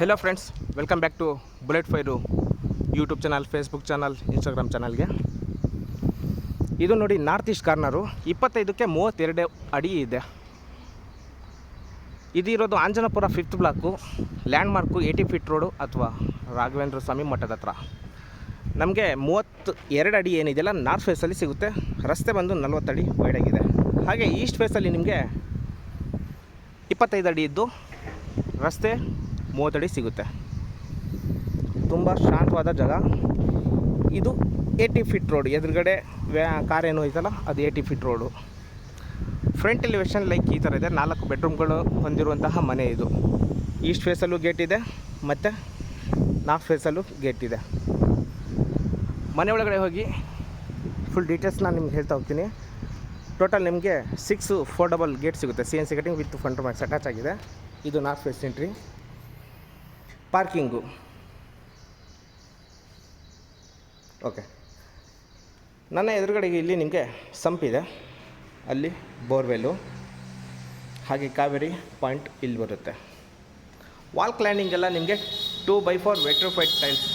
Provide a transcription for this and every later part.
Hello friends, welcome back to Bullet Fire YouTube channel, Facebook channel, Instagram ಚಾನಲ್ಗೆ. ಇದು ನೋಡಿ north east corner 25ಕ್ಕೆ 32 ಅಡಿ ಇದೆ. ಇದಿರೋದು Anjanapura 5th block, land mark 80 feet road ಅಥವಾ ರಾಘವೇಂದ್ರ ಸ್ವಾಮಿ ಮಠದ ಹತ್ರ. ನಮಗೆ 32 ಅಡಿ ಏನಿದೆಯಲ್ಲ ನಾರ್ತ್ ಫೇಸಲ್ಲಿ ಸಿಗುತ್ತೆ. ರಸ್ತೆ ಬಂದು 40 ಅಡಿ ವೈಡಾಗಿದೆ. ಹಾಗೆ ಈಸ್ಟ್ ಫೇಸಲ್ಲಿ ನಿಮಗೆ 25 ಅಡಿ ಇದ್ದು ರಸ್ತೆ 30 ಅಡಿ ಸಿಗುತ್ತೆ. ತುಂಬ ಶಾಂತವಾದ ಜಾಗ. ಇದು 80 ಫೀಟ್ ರೋಡ್. ಎದುರುಗಡೆ ಕಾರ್ ಏನೋ ಐತಲ್ಲ ಅದು 80 feet road. Front elevation like ಈ ಥರ ಇದೆ. 4 ಬೆಡ್ರೂಮ್ಗಳು ಹೊಂದಿರುವಂತಹ ಮನೆ ಇದು. ಈಸ್ಟ್ ಫೇಸಲ್ಲೂ ಗೇಟ್ ಇದೆ ಮತ್ತು ನಾರ್ತ್ ಫೇಸಲ್ಲೂ ಗೇಟ್ ಇದೆ. ಮನೆ ಒಳಗಡೆ ಹೋಗಿ ಫುಲ್ ಡೀಟೇಲ್ಸ್ನ ನಿಮ್ಗೆ ಹೇಳ್ತಾ ಹೋಗ್ತೀನಿ. ಟೋಟಲ್ ನಿಮಗೆ 6 4 ಗೇಟ್ ಸಿಗುತ್ತೆ. CNC cutting with front max attach ಆಗಿದೆ. ಇದು north face entry. Parking okay. ನನ್ನ ಎದುರುಗಡೆಗೆ ಇಲ್ಲಿ ನಿಮಗೆ ಸಂಪಿದೆ, ಅಲ್ಲಿ ಬೋರ್ವೆಲ್ಲು, ಹಾಗೆ ಕಾವೇರಿ ಪಾಯಿಂಟ್ ಇಲ್ಲಿ ಬರುತ್ತೆ. ವಾಲ್ ಕ್ಲೈಂಡಿಂಗ್ ಎಲ್ಲ ನಿಮಗೆ 2x4 ವೆಟ್ರಿಫೈಡ್ ಟೈಲ್ಸ್.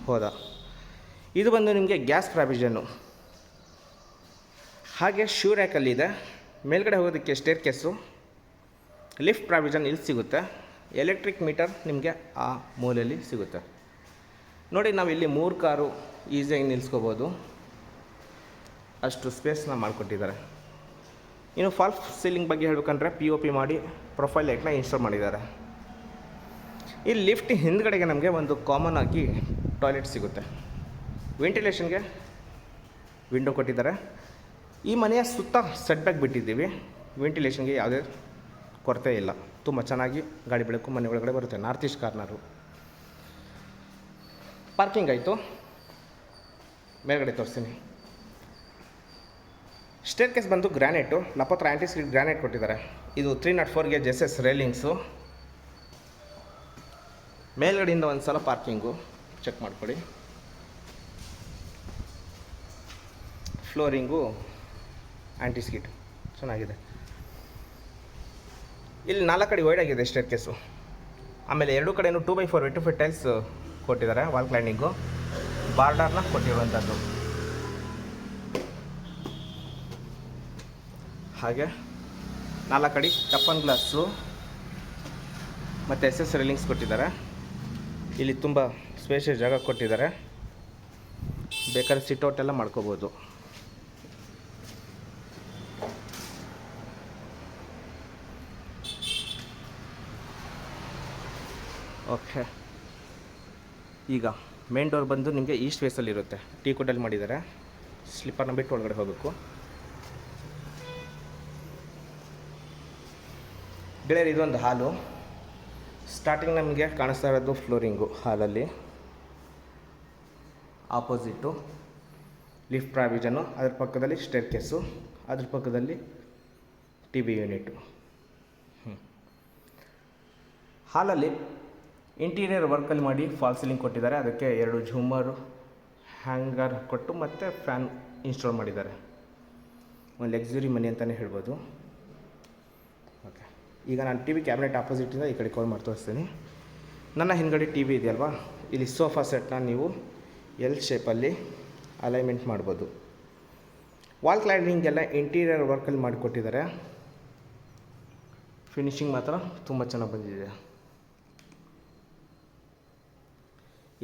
ಹೌದಾ. ಇದು ಬಂದು ನಿಮಗೆ ಗ್ಯಾಸ್ ಪ್ರಾವಿಷನ್ನು. ಹಾಗೆ ಶೂ ರ್ಯಾಕಲ್ಲಿದೆ. ಮೇಲ್ಗಡೆ ಹೋಗೋದಕ್ಕೆ ಸ್ಟೇರ್ ಕೇಸು, ಲಿಫ್ಟ್ ಪ್ರಾವಿಷನ್ ಇಲ್ಲಿ ಸಿಗುತ್ತೆ. ಎಲೆಕ್ಟ್ರಿಕ್ ಮೀಟರ್ ನಿಮಗೆ ಆ ಮೂಲೆಯಲ್ಲಿ ಸಿಗುತ್ತೆ. ನೋಡಿ, ನಾವಿಲ್ಲಿ 3 ಕಾರು ಈಸಿಯಾಗಿ ನಿಲ್ಲಿಸ್ಕೋಬೋದು, ಅಷ್ಟು ಸ್ಪೇಸ್ನ ಮಾಡಿಕೊಟ್ಟಿದ್ದಾರೆ. ಇನ್ನು ಫಾಲ್ಸ್ ಸೀಲಿಂಗ್ ಬಗ್ಗೆ ಹೇಳ್ಬೇಕಂದ್ರೆ POP ಮಾಡಿ ಪ್ರೊಫೈಲ್ ಲೈಟ್ನ ಇನ್ಸ್ಟಾಲ್ ಮಾಡಿದ್ದಾರೆ. ಈ ಲಿಫ್ಟ್ ಹಿಂದ್ಗಡೆಗೆ ನಮಗೆ ಒಂದು ಕಾಮನ್ ಆಗಿ ಟಾಯ್ಲೆಟ್ ಸಿಗುತ್ತೆ. ವೆಂಟಿಲೇಷನ್ಗೆ ವಿಂಡೋ ಕೊಟ್ಟಿದ್ದಾರೆ. ಈ ಮನೆಯ ಸುತ್ತ ಸೆಟ್ ಬ್ಯಾಕ್ ಬಿಟ್ಟಿದ್ದೀವಿ. ವೆಂಟಿಲೇಷನ್ಗೆ ಯಾವುದೇ ಕೊರತೆ ಇಲ್ಲ. ತುಂಬ ಚೆನ್ನಾಗಿ ಗಾಳಿ ಬೆಳಕು ಮನೆ ಒಳಗಡೆ ಬರುತ್ತೆ. North east corner. ಪಾರ್ಕಿಂಗ್ ಆಯಿತು. ಮೇಲ್ಗಡೆ ತೋರಿಸ್ತೀನಿ. ಸ್ಟೇರ್ ಕೇಸ್ ಬಂದು ಗ್ರಾನೈಟು, ಲಪತ್ರ ಆ್ಯಂಟಿ ಸ್ಕಿಡ್ ಗ್ರಾನೈಟ್ ಕೊಟ್ಟಿದ್ದಾರೆ. ಇದು 304 ಗೇಜ್ SS ರೇಲಿಂಗ್ಸು. ಮೇಲ್ಗಡೆಯಿಂದ ಒಂದು ಸಲ ಪಾರ್ಕಿಂಗು ಚೆಕ್ ಮಾಡಿಕೊಡಿ. ಫ್ಲೋರಿಂಗು ಆ್ಯಂಟಿ ಸ್ಕಿಡ್ ಚೆನ್ನಾಗಿದೆ. ಇಲ್ಲಿ 4 ಅಡಿ ವೈಡ್ ಆಗಿದೆ ಸ್ಟೇರ್ ಕೇಸು. ಆಮೇಲೆ 2 ಕಡೆಯೂ 2x4 ವೆಟ್ರಿಫೈಡ್ ಟೈಲ್ಸ್ ಕೊಟ್ಟಿದ್ದಾರೆ. ವಾಲ್ ಕ್ಲೈಂಡಿಂಗು ಬಾರ್ಡರ್ನ ಕೊಟ್ಟಿರುವಂಥದ್ದು. ಹಾಗೆ 4 ಅಡಿ ಟಫನ್ ಗ್ಲಾಸು ಮತ್ತು SS ರೇಲಿಂಗ್ಸ್ ಕೊಟ್ಟಿದ್ದಾರೆ. ಇಲ್ಲಿ ತುಂಬ ಸ್ಪೇಷಿಯಸ್ ಜಾಗ ಕೊಟ್ಟಿದ್ದಾರೆ. ಬೇಕಾದ್ರೆ ಸಿಟ್ಔಟ್ ಎಲ್ಲ ಮಾಡ್ಕೋಬೋದು. ಓಕೆ. ಈಗ ಮೇನ್ ಡೋರ್ ಬಂದು ನಿಮಗೆ ಈಸ್ಟ್ ಫೇಸಲ್ಲಿರುತ್ತೆ. ಟೀ ಕುಡ್ಡಲ್ಲಿ ಮಾಡಿದ್ದಾರೆ. ಸ್ಲಿಪ್ಪರ್ನ ಬಿಟ್ಟು ಒಳಗಡೆ ಹೋಗಬೇಕು. ಗೆಳೆಯರು, ಇದೊಂದು ಹಾಲು. ಸ್ಟಾರ್ಟಿಂಗ್ ನಮಗೆ ಕಾಣಿಸ್ತಾ ಇರೋದು ಫ್ಲೋರಿಂಗು. ಹಾಲಲ್ಲಿ ಆಪೋಸಿಟ್ಟು ಲಿಫ್ಟ್ ಪ್ರಾವಿಷನು, ಅದ್ರ ಪಕ್ಕದಲ್ಲಿ ಸ್ಟೇರ್ ಕೇಸು, ಅದ್ರ ಪಕ್ಕದಲ್ಲಿ TV ಯೂನಿಟು. ಹಾಲಲ್ಲಿ ಇಂಟೀರಿಯರ್ ವರ್ಕಲ್ಲಿ ಮಾಡಿ ಫಾಲ್ ಸೀಲಿಂಗ್ ಕೊಟ್ಟಿದ್ದಾರೆ. ಅದಕ್ಕೆ 2 ಝೂಮರು ಹ್ಯಾಂಗರ್ ಕೊಟ್ಟು ಮತ್ತು ಫ್ಯಾನ್ ಇನ್ಸ್ಟಾಲ್ ಮಾಡಿದ್ದಾರೆ. ಒಂದು ಲಕ್ಸುರಿ ಮನೆ ಅಂತಲೇ ಹೇಳ್ಬೋದು. ಓಕೆ. ಈಗ ನಾನು TV ಕ್ಯಾಬಿನೆಟ್ ಆಪೋಸಿಟಿಂದ ಈ ಕಡೆ ಕಾಲ್ ಮಾಡಿ ತೋರಿಸ್ತೀನಿ. ನನ್ನ ಹಿಂದ್ಗಡೆ TV ಇದೆಯಲ್ವಾ, ಇಲ್ಲಿ ಸೋಫಾ ಸೆಟ್ನ ನೀವು L ಶೇಪಲ್ಲಿ ಅಲೈನ್ಮೆಂಟ್ ಮಾಡ್ಬೋದು. ವಾಲ್ ಕ್ಲೈಂಡಿಂಗ್ ಎಲ್ಲ ಇಂಟೀರಿಯರ್ ವರ್ಕಲ್ಲಿ ಮಾಡಿಕೊಟ್ಟಿದ್ದಾರೆ. ಫಿನಿಶಿಂಗ್ ಮಾತ್ರ ತುಂಬ ಚೆನ್ನಾಗಿ ಬಂದಿದೆ.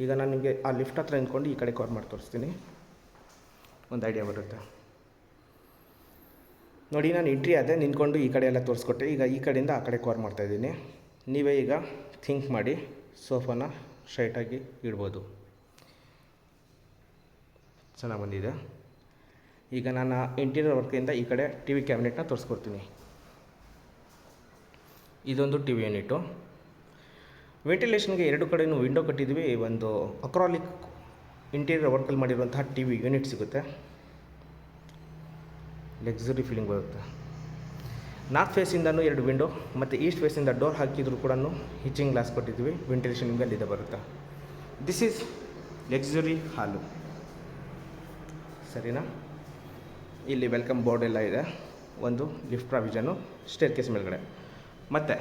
ಈಗ ನಾನು ನಿಮಗೆ ಆ ಲಿಫ್ಟ್ ಹತ್ರ ನಿಂತ್ಕೊಂಡು ಈ ಕಡೆ ಕವರ್ ಮಾಡಿ ತೋರಿಸ್ತೀನಿ, ಒಂದು ಐಡಿಯಾ ಬರುತ್ತೆ. ನೋಡಿ, ನಾನು ಎಂಟ್ರಿ ಆದೆ, ನಿಂತ್ಕೊಂಡು ಈ ಕಡೆ ಎಲ್ಲ ತೋರಿಸ್ಕೊಟ್ಟೆ. ಈಗ ಈ ಕಡೆಯಿಂದ ಆ ಕಡೆ ಕವರ್ ಮಾಡ್ತಾಯಿದ್ದೀನಿ. ನೀವೇ ಈಗ ಥಿಂಕ್ ಮಾಡಿ ಸೋಫಾನ ಸ್ಟ್ರೈಟಾಗಿ ಇಡ್ಬೋದು. ಚೆನ್ನಾಗಿ ಬಂದಿದೆ. ಈಗ ನಾನು ಇಂಟೀರಿಯರ್ ವರ್ಕಿಂದ ಈ ಕಡೆ TV ಕ್ಯಾಬಿನೆಟ್ನ ತೋರಿಸ್ಕೊಡ್ತೀನಿ. ಇದೊಂದು TV ಯೂನಿಟು. ವೆಂಟಿಲೇಷನ್ಗೆ 2 ಕಡೆಯೂ ವಿಂಡೋ ಕಟ್ಟಿದ್ವಿ. ಒಂದು ಅಕ್ರಾಲಿಕ್ ಇಂಟೀರಿಯರ್ ವರ್ಕಲ್ಲಿ ಮಾಡಿರುವಂತಹ TV ಯೂನಿಟ್ ಸಿಗುತ್ತೆ. ಲಕ್ಸುರಿ ಫೀಲಿಂಗ್ ಬರುತ್ತೆ. ನಾರ್ತ್ ಫೇಸಿಂದನೂ 2 ವಿಂಡೋ ಮತ್ತು ಈಸ್ಟ್ ಫೇಸಿಂದ ಡೋರ್ ಹಾಕಿದ್ರು ಕೂಡ ಹಿಚ್ಚಿಂಗ್ ಗ್ಲಾಸ್ ಕೊಟ್ಟಿದ್ವಿ. ವೆಂಟಿಲೇಷನ್ ನಿಮಗೆ ಅಲ್ಲಿದೆ ಬರುತ್ತೆ. ದಿಸ್ ಈಸ್ ಲಕ್ಸುರಿ ಹಾಲು. ಸರಿನಾ? ಇಲ್ಲಿ ವೆಲ್ಕಮ್ ಬೋರ್ಡ್ ಎಲ್ಲ ಇದೆ. ಒಂದು ಲಿಫ್ಟ್ ಪ್ರಾವಿಷನು ಸ್ಟೇರ್ ಕೇಸ್ ಮೇಲ್ಗಡೆ. ಮತ್ತು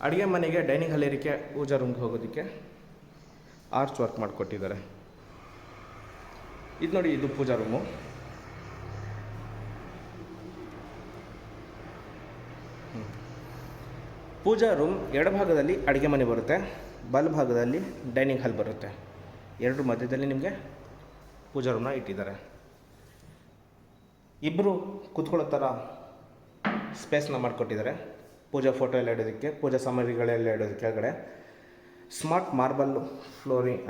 ಅಡುಗೆ ಮನೆಗೆ ಡೈನಿಂಗ್ ಹಾಲ್ ಏರಿಕೆ ಪೂಜಾ ರೂಮ್ಗೆ ಹೋಗೋದಕ್ಕೆ ಆರ್ಚ್ ವರ್ಕ್ ಮಾಡಿಕೊಟ್ಟಿದ್ದಾರೆ. ಇದು ನೋಡಿ, ಇದು ಪೂಜಾ ರೂಮು. ಪೂಜಾ ರೂಮ್ ಎಡಭಾಗದಲ್ಲಿ ಅಡುಗೆ ಮನೆ ಬರುತ್ತೆ, ಬಲಭಾಗದಲ್ಲಿ ಡೈನಿಂಗ್ ಹಾಲ್ ಬರುತ್ತೆ. ಎರಡರ ಮಧ್ಯದಲ್ಲಿ ನಿಮಗೆ ಪೂಜಾ ರೂಮ್ನ ಇಟ್ಟಿದ್ದಾರೆ. ಇಬ್ಬರು ಕೂತ್ಕೊಳ್ಳೋ ಥರ ಸ್ಪೇಸ್ನ ಮಾಡಿಕೊಟ್ಟಿದ್ದಾರೆ. ಪೂಜಾ ಫೋಟೋ ಎಲ್ಲ ಇಡೋದಕ್ಕೆ, ಪೂಜಾ ಸಾಮಗ್ರಿಗಳೆಲ್ಲ ಇಡೋದಕ್ಕೆ ಕೆಳಗಡೆ ಸ್ಮಾರ್ಟ್ ಮಾರ್ಬಲ್ ಫ್ಲೋರಿಂಗ್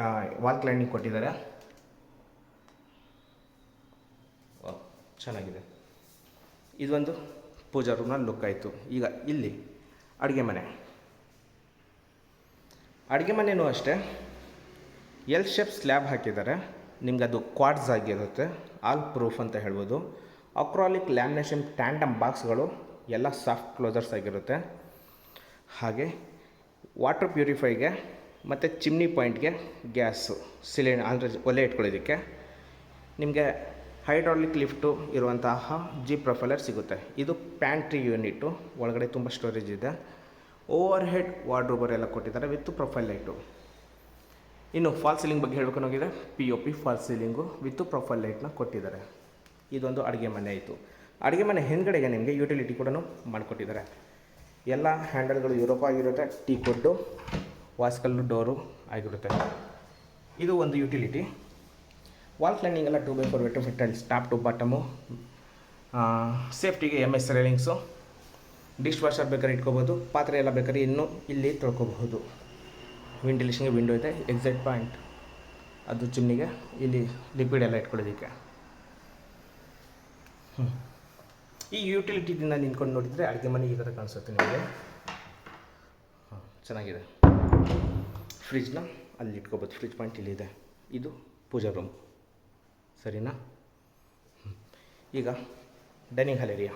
ವಾಲ್ ಕ್ಲೈಂಡಿಂಗ್ ಕೊಟ್ಟಿದ್ದಾರೆ. ಚೆನ್ನಾಗಿದೆ. ಇದೊಂದು ಪೂಜಾ ರೂಮ್ನ ಲುಕ್ ಆಯಿತು. ಈಗ ಇಲ್ಲಿ ಅಡುಗೆ ಮನೆ. ಅಡುಗೆ ಮನೆಯೂ ಅಷ್ಟೇ ಎಲ್ ಶೇಪ್ ಸ್ಲ್ಯಾಬ್ ಹಾಕಿದ್ದಾರೆ. ನಿಮ್ಗೆ ಅದು ಕ್ವಾಡ್ಸ್ ಆಗಿರುತ್ತೆ, ಆಲ್ ಪ್ರೂಫ್ ಅಂತ ಹೇಳ್ಬೋದು. ಅಕ್ರಾಲಿಕ್ ಲ್ಯಾಮಿನೇಷನ್ ಟ್ಯಾಂಡಮ್ ಬಾಕ್ಸ್ಗಳು ಎಲ್ಲ ಸಾಫ್ಟ್ ಕ್ಲೋಸರ್ಸ್ ಆಗಿರುತ್ತೆ. ಹಾಗೆ ವಾಟರ್ ಪ್ಯೂರಿಫೈಗೆ ಮತ್ತು ಚಿಮ್ನಿ ಪಾಯಿಂಟ್ಗೆ ಗ್ಯಾಸು ಸಿಲಿಂಡರ್ ಅಂದರೆ ಒಲೆ ಇಟ್ಕೊಳ್ಳೋದಕ್ಕೆ ನಿಮಗೆ ಹೈಡ್ರಾಲಿಕ್ ಲಿಫ್ಟು ಇರುವಂತಹ ಜೀಪ್ ಪ್ರೊಫೈಲರ್ ಸಿಗುತ್ತೆ. ಇದು ಪ್ಯಾಂಟ್ರಿ ಯೂನಿಟ್ಟು, ಒಳಗಡೆ ತುಂಬ ಸ್ಟೋರೇಜ್ ಇದೆ. ಓವರ್ ಹೆಡ್ ವಾರ್ಡ್ರೋಬರ್ ಎಲ್ಲ ಕೊಟ್ಟಿದ್ದಾರೆ ವಿತ್ ಪ್ರೊಫೈಲ್ ಲೈಟು. ಇನ್ನು ಫಾಲ್ ಸೀಲಿಂಗ್ ಬಗ್ಗೆ ಹೇಳ್ಕೊಂಡು ಹೋಗಿದ್ರೆ POP false ceiling with profile ಲೈಟ್ನ ಕೊಟ್ಟಿದ್ದಾರೆ. ಇದೊಂದು ಅಡುಗೆ ಮನೆ ಆಯಿತು. ಅಡುಗೆ ಮನೆ ಹಿಂದ್ಗಡೆಗೆ ನಿಮಗೆ ಯುಟಿಲಿಟಿ ಕೂಡ ಮಾಡಿಕೊಟ್ಟಿದ್ದಾರೆ. ಎಲ್ಲ ಹ್ಯಾಂಡಲ್ಗಳು ಯುರೋಪ್ ಆಗಿರುತ್ತೆ, ಟೀ ಕೊಡ್ಡು, ವಾಸ್ಕಲ್ಲು ಡೋರು ಆಗಿರುತ್ತೆ. ಇದು ಒಂದು ಯುಟಿಲಿಟಿ. ವಾಲ್ ಕ್ಲೈಂಡಿಂಗ್ ಎಲ್ಲ 2x4 ವೆಟ್ರು ಫಿಟ್ಟಲ್ಲಿ ಟಾಪ್ ಟು ಬಾಟಮು. ಸೇಫ್ಟಿಗೆ MS ರೈಲಿಂಗ್ಸು. ಡಿಶ್ ವಾಷರ್ ಬೇಕಾದ್ರೆ ಇಟ್ಕೋಬೋದು, ಪಾತ್ರೆ ಎಲ್ಲ ಬೇಕಾದ್ರೆ ಇನ್ನೂ ಇಲ್ಲಿ ತೊಳ್ಕೊಬಹುದು. ವೆಂಟಿಲೇಷನ್ಗೆ ವಿಂಡೋ ಇದೆ, ಎಕ್ಸಿಟ್ ಪಾಯಿಂಟ್ ಅದು ಚಿಮ್ನಿಗೆ, ಇಲ್ಲಿ ಲಿಕ್ವಿಡ್ ಎಲ್ಲ ಇಟ್ಕೊಳ್ಳೋದಕ್ಕೆ. ಈ ಯುಟಿಲಿಟಿದಿಂದ ನಿಂತ್ಕೊಂಡು ನೋಡಿದರೆ ಅಡುಗೆ ಮನೆ ಈ ಥರ ಕಾಣಿಸುತ್ತೆ ನಿಮಗೆ. ಚೆನ್ನಾಗಿದೆ. ಫ್ರಿಜ್ನ ಅಲ್ಲಿ ಇಟ್ಕೋಬೋದು, ಫ್ರಿಜ್ ಪಾಯಿಂಟ್ ಇಲ್ಲಿದೆ. ಇದು ಪೂಜಾ ರೂಮ್, ಸರಿನಾ? ಈಗ ಡೈನಿಂಗ್ ಹಾಲ್ ಏರಿಯಾ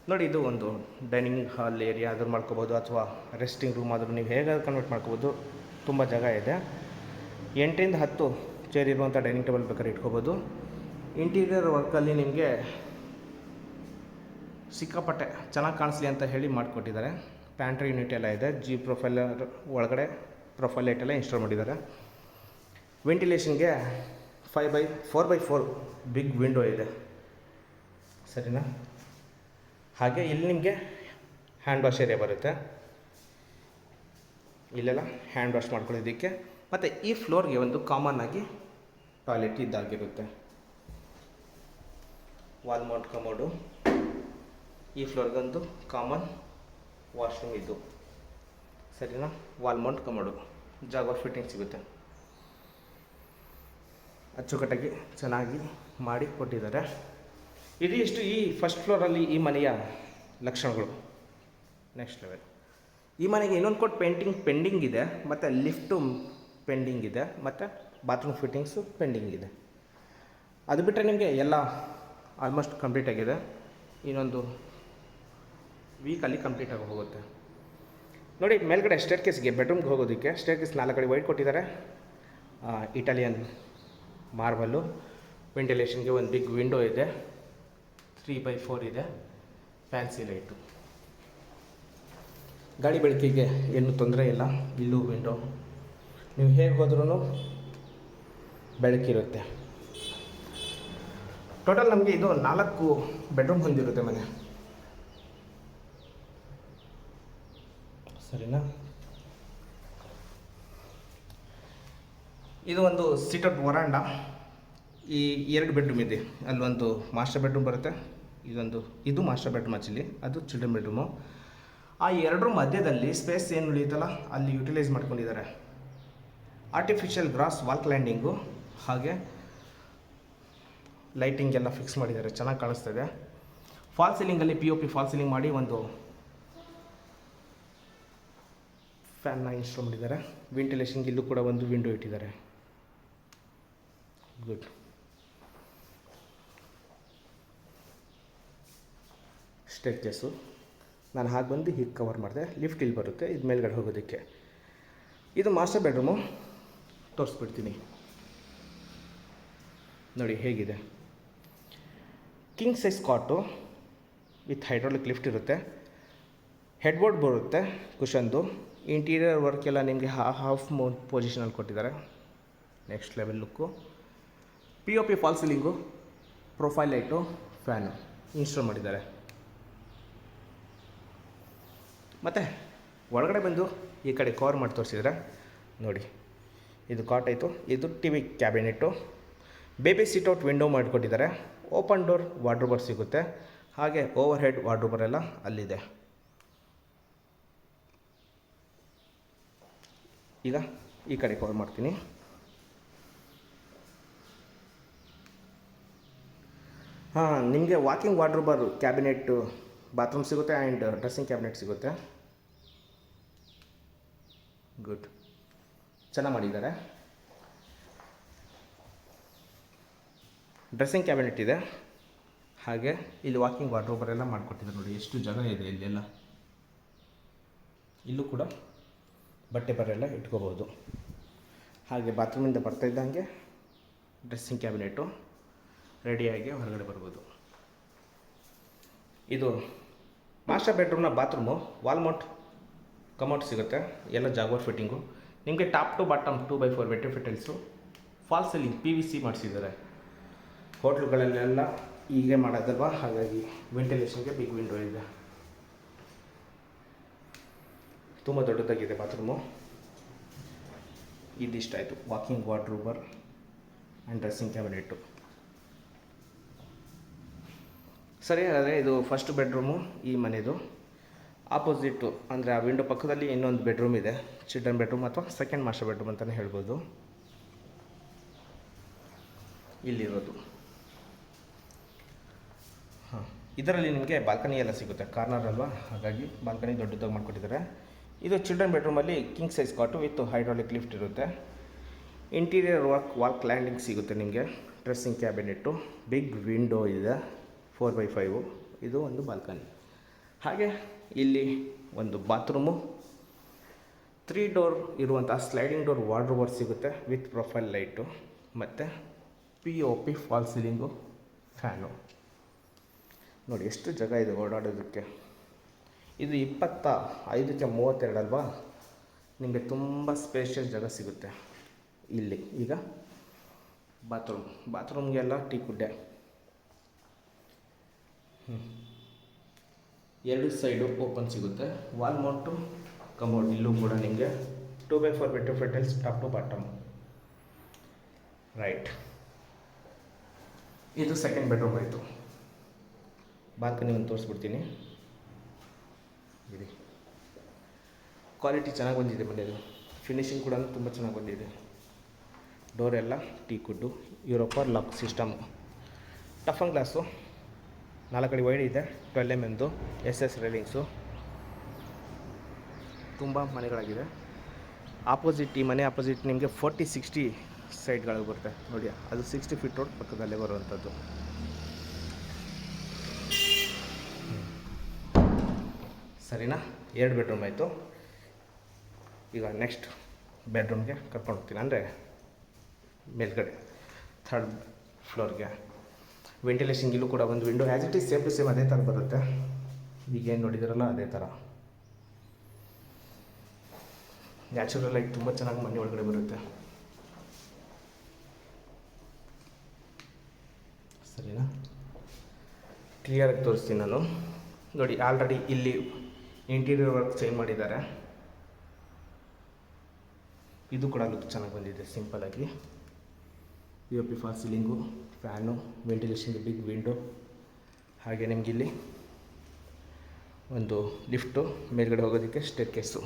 ನೋಡಿ. ಇದು ಒಂದು ಡೈನಿಂಗ್ ಹಾಲ್ ಏರಿಯಾ ಆದರೂ ಮಾಡ್ಕೋಬೋದು, ಅಥವಾ ರೆಸ್ಟಿಂಗ್ ರೂಮ್ ಆದರೂ ನೀವು ಹೇಗಾದ್ರೂ ಕನ್ವರ್ಟ್ ಮಾಡ್ಕೋಬೋದು. ತುಂಬ ಜಾಗ ಇದೆ. 8ರಿಂದ 10 ಚೇರ್ ಇರುವಂಥ ಡೈನಿಂಗ್ ಟೇಬಲ್ ಬೇಕಾದ್ರೆ ಇಟ್ಕೋಬೋದು. ಇಂಟೀರಿಯರ್ ವರ್ಕಲ್ಲಿ ನಿಮಗೆ ಸಿಕ್ಕಾಪಟ್ಟೆ ಚೆನ್ನಾಗಿ ಕಾಣಿಸ್ಲಿ ಅಂತ ಹೇಳಿ ಮಾಡಿಕೊಟ್ಟಿದ್ದಾರೆ. ಪ್ಯಾಂಟ್ರಿ ಯೂನಿಟ್ ಎಲ್ಲ ಇದೆ. ಪ್ರೊಫೈಲರ್ ಒಳಗಡೆ ಪ್ರೊಫೈಲ್ ಲೈಟ್ ಎಲ್ಲ ಇನ್ಸ್ಟಾಲ್ ಮಾಡಿದ್ದಾರೆ. ವೆಂಟಿಲೇಷನ್ಗೆ 4x4 ಬಿಗ್ ವಿಂಡೋ ಇದೆ, ಸರಿನಾ? ಹಾಗೆ ಇಲ್ಲಿ ನಿಮಗೆ ಹ್ಯಾಂಡ್ ವಾಶ್ ಏರಿಯಾ ಬರುತ್ತೆ. ಇಲ್ಲೆಲ್ಲ ಹ್ಯಾಂಡ್ ವಾಶ್ ಮಾಡ್ಕೊಳ್ಳೋದಕ್ಕೆ. ಮತ್ತು ಈ ಫ್ಲೋರ್ಗೆ ಒಂದು ಕಾಮನ್ ಆಗಿ ಟಾಯ್ಲೆಟ್ ಇದ್ದಾಗಿರುತ್ತೆ. Wall mount commode. ಈ ಫ್ಲೋರ್ಗೊಂದು ಕಾಮನ್ ವಾಶ್ರೂಮ್ ಇದು, ಸರಿನಾ? ವಾಲ್ ಮೌಂಟ್ ಕಮೋಡು, ಜಾಗ ಫಿಟ್ಟಿಂಗ್ ಸಿಗುತ್ತೆ. ಅಚ್ಚುಕಟ್ಟಾಗಿ ಚೆನ್ನಾಗಿ ಮಾಡಿ ಕೊಟ್ಟಿದ್ದಾರೆ. ಇದಿಷ್ಟು ಈ ಫಸ್ಟ್ ಫ್ಲೋರಲ್ಲಿ ಈ ಮನೆಯ ಲಕ್ಷಣಗಳು. Next level. ಈ ಮನೆಗೆ ಇನ್ನೊಂದು ಕೋಟ್ ಪೇಂಟಿಂಗ್ ಪೆಂಡಿಂಗ್ ಇದೆ, ಮತ್ತು ಲಿಫ್ಟು ಪೆಂಡಿಂಗ್ ಇದೆ, ಮತ್ತು ಬಾತ್ರೂಮ್ ಫಿಟ್ಟಿಂಗ್ಸು ಪೆಂಡಿಂಗ್ ಇದೆ. ಅದು ಬಿಟ್ಟರೆ ನಿಮಗೆ ಎಲ್ಲ ಆಲ್ಮೋಸ್ಟ್ ಕಂಪ್ಲೀಟ್ ಆಗಿದೆ. ಇನ್ನೊಂದು ವೀಕಲ್ಲಿ ಕಂಪ್ಲೀಟ್ ಆಗಿ ಹೋಗುತ್ತೆ ನೋಡಿ. ಮೇಲ್ಗಡೆ ಸ್ಟೇರ್ ಕೇಸ್ಗೆ ಬೆಡ್ರೂಮ್ಗೆ ಹೋಗೋದಕ್ಕೆ ಸ್ಟೇರ್ ಕೇಸ್ 4 ಕಡೆ ವೈಟ್ ಕೊಟ್ಟಿದ್ದಾರೆ. Italian marble. ವೆಂಟಿಲೇಷನ್ಗೆ ಒಂದು ಬಿಗ್ ವಿಂಡೋ ಇದೆ, 3x4 ಇದೆ, ಫ್ಯಾನ್ಸಿ ಲೈಟು. ಗಾಳಿ ಬೆಳಕಿಗೆ ಏನೂ ತೊಂದರೆ ಇಲ್ಲ. ಇಲ್ಲೂ ವಿಂಡೋ, ನೀವು ಹೇಗೆ ಹೋದ್ರೂ ಬೆಳಕಿರುತ್ತೆ. ಟೋಟಲ್ ನಮಗೆ ಇದು 4 ಬೆಡ್ರೂಮ್ ಹೊಂದಿರುತ್ತೆ ಮನೆ, ಸರಿನಾ? ಇದು ಒಂದು ಸಿಟೌಟ್ ವರಾಂಡ. ಈ 2 ಬೆಡ್ರೂಮ್ ಇದೆ. ಅಲ್ಲೊಂದು ಮಾಸ್ಟರ್ ಬೆಡ್ರೂಮ್ ಬರುತ್ತೆ, ಇದು ಮಾಸ್ಟರ್ ಬೆಡ್ರೂಮ್ ಆ್ಯಕ್ಚುಲಿ, ಅದು ಚಿಲ್ಡ್ರನ್ ಬೆಡ್ರೂಮು. ಆ 2 ಮಧ್ಯದಲ್ಲಿ ಸ್ಪೇಸ್ ಏನು ಉಳಿಯುತ್ತಲ್ಲ ಅಲ್ಲಿ ಯುಟಿಲೈಸ್ ಮಾಡ್ಕೊಂಡಿದ್ದಾರೆ. ಆರ್ಟಿಫಿಷಿಯಲ್ ಗ್ರಾಸ್ ವಾಲ್ ಕ್ಲೈಂಡಿಂಗು, ಹಾಗೆ ಲೈಟಿಂಗ್ ಎಲ್ಲ ಫಿಕ್ಸ್ ಮಾಡಿದ್ದಾರೆ, ಚೆನ್ನಾಗಿ ಕಾಣಿಸ್ತಿದೆ. ಫಾಲ್ ಸೀಲಿಂಗಲ್ಲಿ POP ಫಾಲ್ ಸೀಲಿಂಗ್ ಮಾಡಿ ಒಂದು ಫ್ಯಾನ್ನ ಇನ್ಸ್ಟಾಲ್ ಮಾಡಿದ್ದಾರೆ. ವೆಂಟಿಲೇಷನ್ಗೆ ಇಲ್ಲೂ ಕೂಡ ಒಂದು ವಿಂಡೋ ಇಟ್ಟಿದ್ದಾರೆ. ಗುಡ್. ಸ್ಟೇರ್ ಕೇಸು ನಾನು ಹಾಗೆ ಬಂದು ಹೀಗೆ ಕವರ್ ಮಾಡಿದೆ. ಲಿಫ್ಟ್ ಇಲ್ಲಿ ಬರುತ್ತೆ, ಇದು ಮೇಲ್ಗಡೆ ಹೋಗೋದಕ್ಕೆ. ಇದು ಮಾಸ್ಟರ್ ಬೆಡ್ರೂಮು, ತೋರಿಸ್ಬಿಡ್ತೀನಿ ನೋಡಿ ಹೇಗಿದೆ. ಕಿಂಗ್ ಸೈಜ್ ಕಾಟು, ವಿತ್ ಹೈಡ್ರಾಲಿಕ್ ಲಿಫ್ಟ್ ಇರುತ್ತೆ. ಹೆಡ್ಬೋರ್ಡ್ ಬರುತ್ತೆ ಕುಷನ್ದು. ಇಂಟೀರಿಯರ್ ವರ್ಕ್ ಎಲ್ಲ ನಿಮಗೆ ಹಾಫ್ ಮೌಂಟ್ ಪೊಸಿಷನಲ್ಲಿ ಕೊಟ್ಟಿದ್ದಾರೆ. Next level look. POP false ceiling, profile light, fan install ಮಾಡಿದ್ದಾರೆ. ಮತ್ತು ಒಳಗಡೆ ಬಂದು ಈ ಕಡೆ ಕವರ್ ಮಾಡಿ ತೋರಿಸಿದ್ರೆ ನೋಡಿ, ಇದು ಕಾಟ್ ಆಯಿತು. ಇದು TV cabinet. Baby sit-out window ಮಾಡಿಕೊಟ್ಟಿದ್ದಾರೆ. ಓಪನ್ ಡೋರ್ ವಾರ್ಡ್ರೋಬರ್ ಸಿಗುತ್ತೆ. ಹಾಗೆ ಓವರ್ ಹೆಡ್ ವಾರ್ಡ್ರೋಬರ್ ಎಲ್ಲ ಅಲ್ಲಿದೆ. ಈಗ ಈ ಕಡೆ ಕವರ್ ಮಾಡ್ತೀನಿ. ನಿಮಗೆ ವಾಕಿಂಗ್ ವಾರ್ಡ್ರೋಬರ್ ಕ್ಯಾಬಿನೆಟ್ಟು ಬಾತ್ರೂಮ್ ಸಿಗುತ್ತೆ ಆ್ಯಂಡ್ ಡ್ರೆಸ್ಸಿಂಗ್ ಕ್ಯಾಬಿನೆಟ್ ಸಿಗುತ್ತೆ. ಗುಡ್, ಚೆನ್ನಾಗಿ ಮಾಡಿದ್ದಾರೆ. ಡ್ರೆಸ್ಸಿಂಗ್ ಕ್ಯಾಬಿನೆಟ್ ಇದೆ. ಹಾಗೆ ಇಲ್ಲಿ ವಾಕಿಂಗ್ ವಾರ್ಡ್ರೋಬರ್ ಎಲ್ಲ ಮಾಡಿಕೊಟ್ಟಿದ್ದಾರೆ. ನೋಡಿ ಎಷ್ಟು ಜಾಗ ಇದೆ ಇಲ್ಲೆಲ್ಲ. ಇಲ್ಲೂ ಕೂಡ ಬಟ್ಟೆ ಬರೆಲ್ಲ ಇಟ್ಕೋಬೋದು. ಹಾಗೆ ಬಾತ್ರೂಮಿಂದ ಬರ್ತಾಯಿದ್ದಂಗೆ ಡ್ರೆಸ್ಸಿಂಗ್ ಕ್ಯಾಬಿನೆಟ್ಟು ರೆಡಿಯಾಗಿ ಹೊರಗಡೆ ಬರ್ಬೋದು. ಇದು ಮಾಸ್ಟರ್ ಬೆಡ್ರೂಮ್ನ ಬಾತ್ರೂಮು. ವಾಲ್ ಮೌಂಟ್ ಕಮೋಟ್ ಸಿಗುತ್ತೆ. ಎಲ್ಲ ಜಾಗ್ವಾರ್ ಫಿಟ್ಟಿಂಗು. ನಿಮಗೆ top to bottom 2x4 vitrified tiles. False ceiling PVC ಮಾಡಿಸಿದ್ದಾರೆ. ಹೋಟ್ಲುಗಳಲ್ಲೆಲ್ಲ ಹೀಗೆ ಮಾಡೋದಲ್ವಾ, ಹಾಗಾಗಿ ವೆಂಟಿಲೇಷನ್ಗೆ ಬಿಗ್ ವಿಂಡೋ ಇದೆ. ತುಂಬ ದೊಡ್ಡದಾಗಿದೆ ಬಾತ್ರೂಮು. ಇದಿಷ್ಟಾಯಿತು walk in wardrobe and dressing cabinet. ಸರಿ, ಹಾಗಾದರೆ ಇದು ಫಸ್ಟ್ ಬೆಡ್ರೂಮು ಈ ಮನೆಯದು. ಆಪೋಸಿಟ್ಟು ಅಂದರೆ ಆ ವಿಂಡೋ ಪಕ್ಕದಲ್ಲಿ ಇನ್ನೊಂದು ಬೆಡ್ರೂಮ್ ಇದೆ. ಚಿಲ್ಡ್ರನ್ ಬೆಡ್ರೂಮ್ ಅಥವಾ ಸೆಕೆಂಡ್ ಮಾಸ್ಟರ್ ಬೆಡ್ರೂಮ್ ಅಂತಲೇ ಹೇಳ್ಬೋದು. ಇಲ್ಲಿರೋದು ಇದರಲ್ಲಿ ನಿಮಗೆ ಬಾಲ್ಕನಿ ಎಲ್ಲ ಸಿಗುತ್ತೆ. ಕಾರ್ನರ್ ಅಲ್ವಾ, ಹಾಗಾಗಿ ಬಾಲ್ಕನಿ ದೊಡ್ಡದಾಗಿ ಮಾಡಿಕೊಟ್ಟಿದ್ದಾರೆ. ಇದು ಚಿಲ್ಡ್ರನ್ ಬೆಡ್ರೂಮಲ್ಲಿ ಕಿಂಗ್ ಸೈಜ್ ಕಾಟು ವಿತ್ ಹೈಡ್ರಾಲಿಕ್ ಲಿಫ್ಟ್ ಇರುತ್ತೆ. ಇಂಟೀರಿಯರ್ ವರ್ಕ್ ವಾಲ್ ಕ್ಲೈಂಡಿಂಗ್ ಸಿಗುತ್ತೆ ನಿಮಗೆ. ಡ್ರೆಸ್ಸಿಂಗ್ ಕ್ಯಾಬಿನೆಟ್ಟು, ಬಿಗ್ ವಿಂಡೋ ಇದೆ 4x5. ಇದು ಒಂದು ಬಾಲ್ಕನಿ. ಹಾಗೆ ಇಲ್ಲಿ ಒಂದು ಬಾತ್ರೂಮು, 3 ಡೋರ್ ಇರುವಂಥ ಸ್ಲೈಡಿಂಗ್ ಡೋರ್ ವಾರ್ಡ್ರೋಬರ್ ಸಿಗುತ್ತೆ ವಿತ್ ಪ್ರೊಫೈಲ್ ಲೈಟು ಮತ್ತು POP ಫಾಲ್ ಸೀಲಿಂಗು, ಫ್ಯಾನು. ನೋಡಿ ಎಷ್ಟು ಜಾಗ ಇದೆ ಓಡಾಡೋದಕ್ಕೆ. ಇದು 25ಕ್ಕೆ 32 ಅಲ್ವಾ, ನಿಮಗೆ ತುಂಬ ಸ್ಪೇಷಿಯಸ್ ಜಾಗ ಸಿಗುತ್ತೆ ಇಲ್ಲಿ. ಈಗ ಬಾತ್ರೂಮ್ಗೆಲ್ಲ ಟೀ ಕುಡ್ಡೆ. 2 ಸೈಡು ಓಪನ್ ಸಿಗುತ್ತೆ. Wall mount commode. ಇಲ್ಲೂ ಕೂಡ ನಿಮಗೆ 2x4 vitrified tiles top to bottom. Right, ಇದು ಸೆಕೆಂಡ್ ಬೆಡ್ರೂಮ್ ಆಯಿತು. ಬಾಲ್ಕನಿ ಒಂದು ತೋರಿಸ್ಬಿಡ್ತೀನಿ. ಇದೆ ಕ್ವಾಲಿಟಿ ಚೆನ್ನಾಗಿ ಬಂದಿದೆ ಮನೆಯದು. ಫಿನಿಶಿಂಗ್ ಕೂಡ ತುಂಬ ಚೆನ್ನಾಗಿ ಬಂದಿದೆ. ಡೋರ್ ಎಲ್ಲ teak wood, Europa lock system, ಟಫನ್ ಗ್ಲಾಸು, 4 ಅಡಿ ವೈಡ್ ಇದೆ, 12 mm SS ರೈಲಿಂಗ್ಸು. ತುಂಬ ಮನೆಗಳಾಗಿದೆ. ಆಪೋಸಿಟ್ ಈ ಮನೆ ಆಪೋಸಿಟ್ ನಿಮಗೆ 40-60 ಸೈಡ್ಗಳಿಗೆ ಬರುತ್ತೆ ನೋಡಿ. ಅದು 60 ಫೀಟ್ ರೋಡ್ ಪಕ್ಕದಲ್ಲೇ ಬರುವಂಥದ್ದು. ಸರಿನಾ? 2 ಬೆಡ್ರೂಮ್ ಆಯಿತು. ಈಗ ನೆಕ್ಸ್ಟ್ ಬೆಡ್ರೂಮ್ಗೆ ಕರ್ಕೊಂಡು ಹೋಗ್ತೀನಿ, ಅಂದರೆ ಮೇಲ್ಗಡೆ 3rd ಫ್ಲೋರ್ಗೆ. ವೆಂಟಿಲೇಷನ್ ಇಲ್ಲೂ ಕೂಡ ಒಂದು window as it is same to same ಅದೇ ಥರ ಬರುತ್ತೆ. ಈಗೇನು ನೋಡಿದಿರಲ್ಲ ಅದೇ ಥರ. ನ್ಯಾಚುರಲ್ ಲೈಟ್ ತುಂಬ ಚೆನ್ನಾಗಿ ಮನೆ ಒಳಗಡೆ ಬರುತ್ತೆ. ಸರಿನಾ? ಕ್ಲಿಯರಾಗಿ ತೋರಿಸ್ತೀನಿ ನಾನು. ನೋಡಿ, ಆಲ್ರೆಡಿ ಇಲ್ಲಿ ಇಂಟೀರಿಯರ್ ವರ್ಕ್ ಚೇಂಜ್ ಮಾಡಿದ್ದಾರೆ. ಇದು ಕೂಡ ಲುಕ್ ಚೆನ್ನಾಗಿ ಬಂದಿದೆ ಸಿಂಪಲಾಗಿ. POP ಫಾಲ್ ಸೀಲಿಂಗು, ಫ್ಯಾನು, ವೆಂಟಿಲೇಷನ್ಗೆ ಬಿಗ್ ವಿಂಡೋ. ಹಾಗೆ ನಿಮಗಿಲ್ಲಿ ಒಂದು ಲಿಫ್ಟು, ಮೇಲ್ಗಡೆ ಹೋಗೋದಕ್ಕೆ ಸ್ಟೇರ್ ಕೇಸು.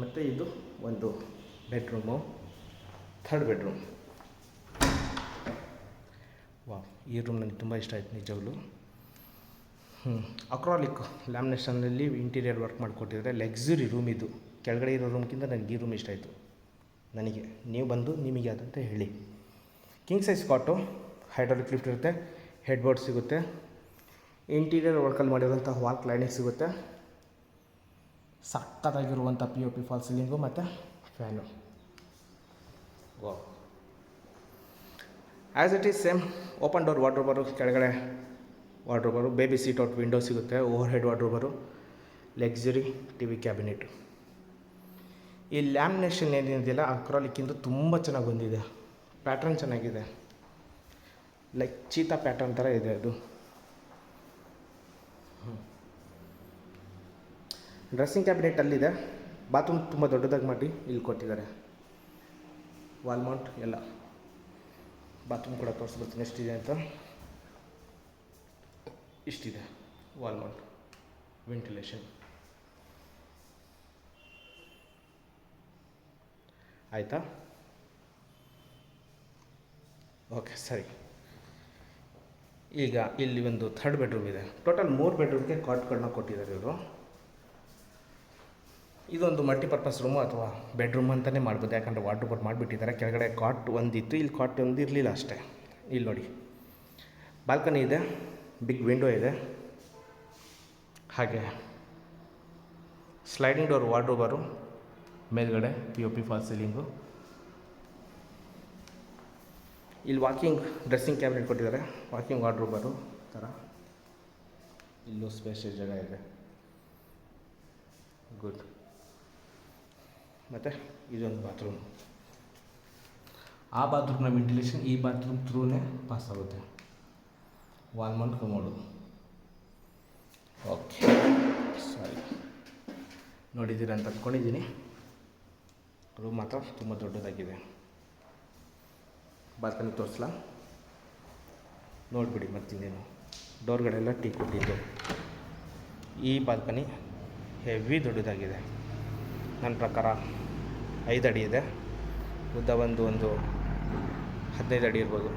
ಮತ್ತು ಇದು ಒಂದು ಬೆಡ್ರೂಮು, 3rd ಬೆಡ್ರೂಮ್. ವಾವ್, ಈ ರೂಮ್ ನನಗೆ ತುಂಬ ಇಷ್ಟ ಆಯಿತು ನಿಜವಾಗ್ಲೂ. ಅಕ್ರಾಲಿಕ್ ಲ್ಯಾಮಿನೇಷನ್ನಲ್ಲಿ ಇಂಟೀರಿಯರ್ ವರ್ಕ್ ಮಾಡಿಕೊಟ್ಟಿದ್ದಾರೆ. ಲಕ್ಸುರಿ ರೂಮ್ ಇದು. ಕೆಳಗಡೆ ಇರೋ ರೂಮ್ಗಿಂತ ನನಗೆ ಈ ರೂಮ್ ಇಷ್ಟ ಆಯಿತು. ನನಗೆ ನೀವು ಬಂದು ನಿಮಗೆ ಅದಂತ ಹೇಳಿ. King size cot, hydraulic lift ಇರುತ್ತೆ, ಹೆಡ್ಬೋರ್ಡ್ ಸಿಗುತ್ತೆ, ಇಂಟೀರಿಯರ್ ವರ್ಕಲ್ಲಿ ಮಾಡಿರುವಂಥ ವಾಲ್ ಕ್ಲೈಂಡಿಂಗ್ ಸಿಗುತ್ತೆ, ಸಕ್ಕತ್ತಾಗಿರುವಂಥ POP ಫಾಲ್ ಸೀಲಿಂಗು ಮತ್ತು fan. Wow, as it is same open door wardrobe, ಕೆಳಗಡೆ wardrobe, baby seat out window ಸಿಗುತ್ತೆ, over head wardrobe, luxury T V cabinet. ಈ ಲ್ಯಾಮಿನೇಷನ್ ಏನಿದೆಯಲ್ಲ ಅಕ್ರಾಲಿಕ್ಕಿಂದು ತುಂಬ ಚೆನ್ನಾಗಿ ಬಂದಿದೆ, ಪ್ಯಾಟ್ರನ್ ಚೆನ್ನಾಗಿದೆ, ಲೈಕ್ ಚೀತಾ ಪ್ಯಾಟರ್ನ್ ಥರ ಇದೆ ಅದು. ಡ್ರೆಸ್ಸಿಂಗ್ ಕ್ಯಾಬಿನೆಟ್ ಅಲ್ಲಿದೆ, ಬಾತ್ರೂಮ್ ತುಂಬ ದೊಡ್ಡದಾಗಿ ಮಾಡಿ ಇಲ್ಲಿ ಕೊಟ್ಟಿದ್ದಾರೆ, ವಾಲ್ ಮೌಂಟ್ ಎಲ್ಲ. ಬಾತ್ರೂಮ್ ಕೂಡ ತೋರಿಸ್ಬಿಡ್ತೀನಿ ಎಷ್ಟಿದೆ ಅಂತ. ಇಷ್ಟಿದೆ ವಾಲ್ ಮೌಂಟ್, ವೆಂಟಿಲೇಷನ್. ಆಯಿತಾ? ಓಕೆ ಸರಿ. ಈಗ ಇಲ್ಲಿ ಒಂದು ಥರ್ಡ್ ಬೆಡ್ರೂಮ್ ಇದೆ. ಟೋಟಲ್ 3 ಬೆಡ್ರೂಮ್ಗೆ ಕಾಟ್ಗಳನ್ನ ಕೊಟ್ಟಿದ್ದಾರೆ ಇವರು. ಇದೊಂದು ಮಲ್ಟಿಪರ್ಪಸ್ ರೂಮು ಅಥವಾ ಬೆಡ್ರೂಮ್ ಅಂತಲೇ ಮಾಡ್ಬೋದು, ಯಾಕಂದರೆ ವಾರ್ಡ್ರೋಬ್ ಮಾಡಿಬಿಟ್ಟಿದ್ದಾರೆ. ಕೆಳಗಡೆ ಕಾಟ್ ಒಂದಿತ್ತು, ಇಲ್ಲಿ ಕಾಟ್ ಒಂದು ಇರಲಿಲ್ಲ ಅಷ್ಟೇ. ಇಲ್ಲಿ ನೋಡಿ ಬಾಲ್ಕನಿ ಇದೆ, ಬಿಗ್ ವಿಂಡೋ ಇದೆ, ಹಾಗೆ ಸ್ಲೈಡಿಂಗ್ ಡೋರ್ ವಾರ್ಡ್ರೋಬರು, ಮೇಲ್ಗಡೆ POP ಫಾಲ್ ಸೀಲಿಂಗು. ಇಲ್ಲಿ ವಾಕಿಂಗ್ ಡ್ರೆಸ್ಸಿಂಗ್ ಕ್ಯಾಬಿನೆಟ್ ಕೊಟ್ಟಿದ್ದಾರೆ, ವಾಕಿಂಗ್ ವಾರ್ಡ್ರೋಬರು ಥರ. ಇಲ್ಲೂ ಸ್ಪೇಷಿಯಸ್ ಜಾಗ ಇದೆ, ಗುಡ್. ಮತ್ತು ಇದೊಂದು ಬಾತ್ರೂಮ್. ಆ ಬಾತ್ರೂಮ್ನ ವೆಂಟಿಲೇಷನ್ ಈ ಬಾತ್ರೂಮ್ ಥ್ರೂನೇ ಪಾಸ್ ಆಗುತ್ತೆ. Wall mount commode. ಓಕೆ ಸರಿ, ನೋಡಿದ್ದೀರ ಅಂತ ಅಂದ್ಕೊಂಡಿದ್ದೀನಿ. ರೂಮ್ ಮಾತ್ರ ತುಂಬ ದೊಡ್ಡದಾಗಿದೆ. ಬಾಲ್ಕನಿ ತೋರಿಸ್ಲಾ? ನೋಡಿಬಿಡಿ ಮತ್ತಿನ್ನೇನು. ಡೋರ್ಗಳೆಲ್ಲ ಟೀ ಕೊಟ್ಟಿದ್ದು. ಈ ಬಾಲ್ಕನಿ ಹೆವಿ ದೊಡ್ಡದಾಗಿದೆ, ನನ್ನ ಪ್ರಕಾರ 5 ಅಡಿ ಇದೆ, ಉದ್ದ ಒಂದು 15 ಅಡಿ ಇರ್ಬೋದು.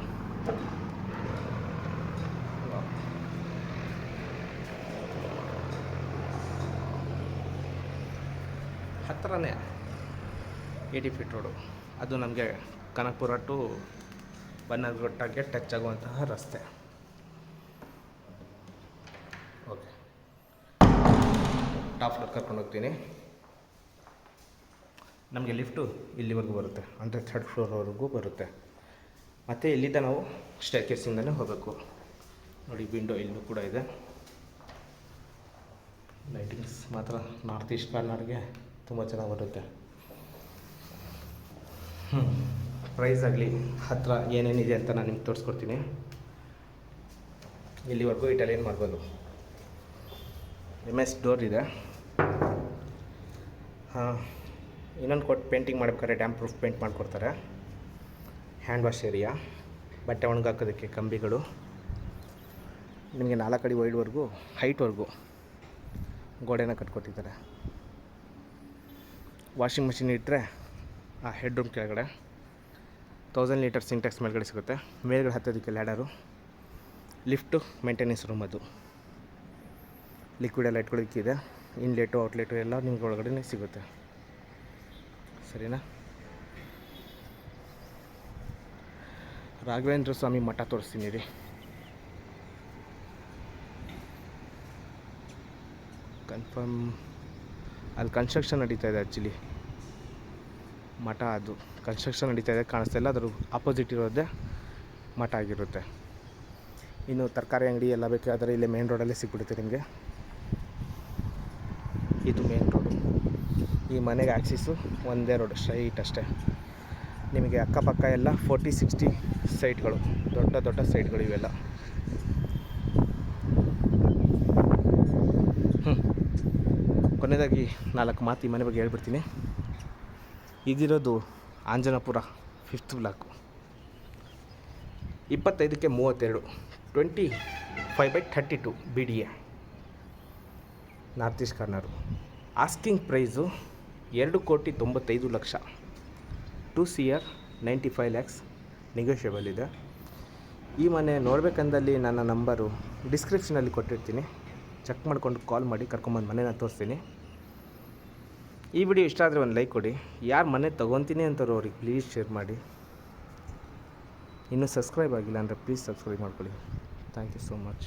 ಹತ್ತಿರನೇ 80 ಫೀಟ್ ರೋಡು. ಅದು ನಮಗೆ ಕನಕಪುರ ಟು ಬನ್ನರ್ಘಟ್ಟಾಗೆ ಟಚ್ ಆಗುವಂತಹ ರಸ್ತೆ. ಓಕೆ, ಟಾಪ್ ಫ್ಲೋರ್ ಕರ್ಕೊಂಡು ಹೋಗ್ತೀನಿ. ನಮಗೆ ಲಿಫ್ಟು ಇಲ್ಲಿವರೆಗೂ ಬರುತ್ತೆ, ಅಂದರೆ 3rd ಫ್ಲೋರ್ವರೆಗೂ ಬರುತ್ತೆ. ಮತ್ತು ಇಲ್ಲಿಂದ ನಾವು ಸ್ಟೇರ್ಕೇಸಿಂದಲೇ ಹೋಗಬೇಕು. ನೋಡಿ ವಿಂಡೋ ಇಲ್ಲೂ ಕೂಡ ಇದೆ. ಲೈಟಿಂಗ್ಸ್ ಮಾತ್ರ ನಾರ್ತ್ ಈಸ್ಟ್ ಕಾರ್ನರ್ಗೆ ತುಂಬ ಚೆನ್ನಾಗಿ ಬರುತ್ತೆ. ಪ್ರೈಸ್ ಆಗಲಿ ಹತ್ತಿರ ಏನೇನಿದೆ ಅಂತ ನಾನು ನಿಮ್ಗೆ ತೋರಿಸ್ಕೊಡ್ತೀನಿ. ಇಲ್ಲಿವರೆಗೂ ಇಟಾಲಿಯನ್ ಮಾಡ್ಬೋದು. MS ಡೋರ್ ಇದೆ. ಇನ್ನೊಂದು ಕೊಟ್ಟು ಪೇಂಟಿಂಗ್ ಮಾಡ್ಬೇಕಾದ್ರೆ ಡ್ಯಾಮ್ ಪ್ರೂಫ್ ಪೇಂಟ್ ಮಾಡಿಕೊಡ್ತಾರೆ. ಹ್ಯಾಂಡ್ ವಾಶ್ ಏರಿಯಾ, ಬಟ್ಟೆ ಒಣಗಾಕೋದಕ್ಕೆ ಕಂಬಿಗಳು, ನಿಮಗೆ 4 ಅಡಿ ವೈಡ್ವರೆಗೂ ಹೈಟ್ವರೆಗೂ ಗೋಡೆನ ಕಟ್ಕೊಟ್ಟಿದ್ದಾರೆ. ವಾಷಿಂಗ್ ಮಿಷಿನ್ ಇಟ್ಟರೆ ಆ ಹೆಡ್ ರೂಮ್ ಕೆಳಗಡೆ 1000 ಲೀಟರ್ ಸಿಂಟೆಕ್ಸ್ ಮೇಲ್ಗಡೆ ಸಿಗುತ್ತೆ. ಮೇಲ್ಗಡೆ ಹತ್ತೋದಕ್ಕೆ ಲ್ಯಾಡರು, ಲಿಫ್ಟು, ಮೇಂಟೆನೆನ್ಸ್ ರೂಮ್, ಅದು ಲಿಕ್ವಿಡ್ ಎಲ್ಲ ಇಟ್ಕೊಳ್ಳೋದಕ್ಕಿದೆ. ಇನ್ಲೆಟು ಔಟ್ಲೆಟು ಎಲ್ಲ ನಿಮ್ಗೆ ಒಳಗಡೆ ಸಿಗುತ್ತೆ. ಸರಿನಾ? ರಾಘವೇಂದ್ರ ಸ್ವಾಮಿ ಮಠ ತೋರಿಸ್ತೀನಿ ರೀ. ಕನ್ಫರ್ಮ್ ಅಲ್ಲಿ ಕನ್ಸ್ಟ್ರಕ್ಷನ್ ನಡೀತಾ ಇದೆ. ಆ್ಯಕ್ಚುಲಿ ಮಠ ಅದು ಕನ್ಸ್ಟ್ರಕ್ಷನ್ ನಡೀತಾ ಇದೆ, ಕಾಣಿಸ್ತಾ ಇಲ್ಲ. ಅದ್ರ ಆಪೋಸಿಟ್ ಇರೋದೇ ಮಠ ಆಗಿರುತ್ತೆ. ಇನ್ನು ತರಕಾರಿ ಅಂಗಡಿ ಎಲ್ಲ ಬೇಕಾದರೆ ಇಲ್ಲೇ ಮೇನ್ ರೋಡಲ್ಲೇ ಸಿಗ್ಬಿಡುತ್ತೆ ನಿಮಗೆ. ಇದು ಮೇನ್ ರೋಡು. ಈ ಮನೆಗೆ ಆಕ್ಸಿಸು ಒಂದೇ ರೋಡ್ ಸ್ಟ್ರೈಟ್ ಅಷ್ಟೇ. ನಿಮಗೆ ಅಕ್ಕಪಕ್ಕ ಎಲ್ಲ 40-60 ಸೈಟ್ಗಳು, ದೊಡ್ಡ ದೊಡ್ಡ ಸೈಟ್ಗಳು ಇವೆಲ್ಲ. ಕೊನೆಯದಾಗಿ 4 ಮಾತು ಈ ಮನೆ ಬಗ್ಗೆ ಹೇಳ್ಬಿಡ್ತೀನಿ. ಇದಿರೋದು ಆಂಜನಪುರ 5th ಬ್ಲಾಕು, 25ಕ್ಕೆ 32, 25/32 BDA, north east corner. Asking price 2,95,00,000, 2 CR 95 lakhs, negotiable ಇದೆ. ಈ ಮನೆ ನೋಡಬೇಕಂದಲ್ಲಿ ನನ್ನ ನಂಬರು ಡಿಸ್ಕ್ರಿಪ್ಷನಲ್ಲಿ ಕೊಟ್ಟಿರ್ತೀನಿ, ಚೆಕ್ ಮಾಡಿಕೊಂಡು ಕಾಲ್ ಮಾಡಿ ಕರ್ಕೊಂಬಂದು ಮನೆನ ತೋರಿಸ್ತೀನಿ. ಈ ವಿಡಿಯೋ ಇಷ್ಟ ಆದರೆ ಒಂದು ಲೈಕ್ ಕೊಡಿ. ಯಾರು ಮನೆ ತೊಗೊತೀನಿ ಅಂತಾರೋ ಅವ್ರಿಗೆ ಪ್ಲೀಸ್ ಶೇರ್ ಮಾಡಿ. ಇನ್ನೂ ಸಬ್ಸ್ಕ್ರೈಬ್ ಆಗಿಲ್ಲ ಅಂದರೆ ಪ್ಲೀಸ್ ಸಬ್ಸ್ಕ್ರೈಬ್ ಮಾಡ್ಕೊಳ್ಳಿ. Thank you so much.